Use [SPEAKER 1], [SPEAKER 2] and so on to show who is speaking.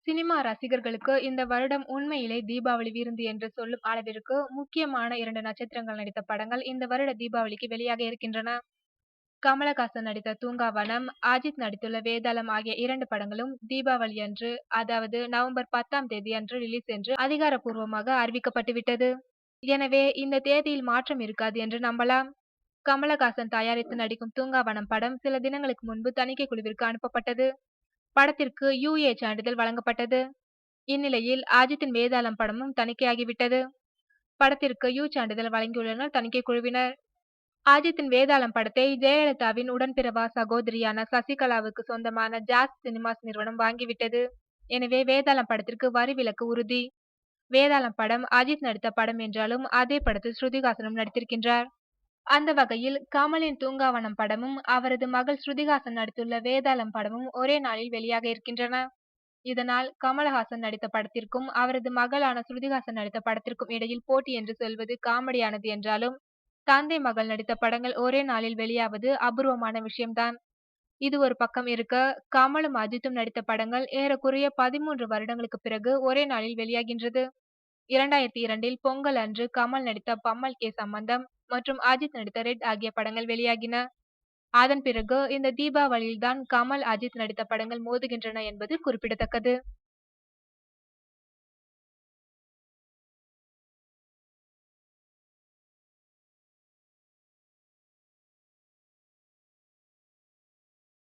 [SPEAKER 1] Cinema ரசிகர்களுக்கு இந்த வருடம் உண்மையிலே தீபாவளி விருந்து என்று சொல்லும் அளவிற்கு முக்கியமான 2 நட்சத்திரங்கள் நடித்த படங்கள் இந்த வருட தீபாவளிக்கு வெளியாக இருக்கின்றன. கமலஹாசன் நடித்த தூங்காவனம், அஜித் நடித்துள்ள வேதாளம் ஆகிய 2 படங்களும் தீபாவளி அன்று, அதாவது நவம்பர் 10ஆம் தேதி அன்று ரிலீஸ் என்று அதிகாரப்பூர்வமாக அறிவிக்கப்பட்டுவிட்டது. எனவே இந்த தேதியில் மாற்றம் இருக்காது என்று நம்பலாம். கமலஹாசன் தயாரித்து நடிக்கும் தூங்காவனம் படம் சில தினங்களுக்கு முன்பு தணிக்கை குழுவிற்கு அனுப்பப்பட்டது. படத்திற்கு யுஏ சான்றிதழ் வழங்கப்பட்டது. இந்நிலையில் அஜித்தின் வேதாளம் படமும் தணிக்கையாகிவிட்டது. படத்திற்கு யு சான்றிதழ் வழங்கியுள்ளனர் தணிக்கை குழுவினர். அஜித்தின் வேதாளம் படத்தை ஜெயலலிதாவின் உடன்பிறவா சகோதரியான சசிகலாவுக்கு சொந்தமான ஜாஸ் சினிமாஸ் நிறுவனம் வாங்கிவிட்டது. எனவே வேதாளம் படத்திற்கு வரி விலக்கு உறுதி. வேதாளம் படம் அஜித் நடித்த படம் என்றாலும் அதே படத்தில் ஸ்ருதிஹாசனும் நடித்திருக்கின்றார். அந்த வகையில் கமலின் தூங்காவனம் படமும் அவரது மகள் ஸ்ருதிஹாசன் நடித்துள்ள வேதாளம் படமும் ஒரே நாளில் வெளியாக இருக்கின்றன. இதனால் கமலஹாசன் நடித்த படத்திற்கும் அவரது மகளான ஸ்ருதிஹாசன் நடித்த படத்திற்கும் இடையில் போட்டி என்று சொல்வது காமெடியானது என்றாலும், தந்தை மகள் நடித்த படங்கள் ஒரே நாளில் வெளியாவது அபூர்வமான விஷயம்தான். இது ஒரு பக்கம் இருக்க, கமலும் அஜித்தும் நடித்த படங்கள் ஏறக்குறைய 13 வருடங்களுக்கு பிறகு ஒரே நாளில் வெளியாகின்றது. 2002இல் பொங்கல் அன்று கமல் நடித்த பம்மல் கே சம்பந்தம் மற்றும் அஜித் நடித்த ரெட் ஆகிய படங்கள் வெளியாகின. அதன் பிறகு இந்த தீபாவளியில் தான் கமல், அஜித் நடித்த படங்கள் மோதுகின்றன என்பது குறிப்பிடத்தக்கது.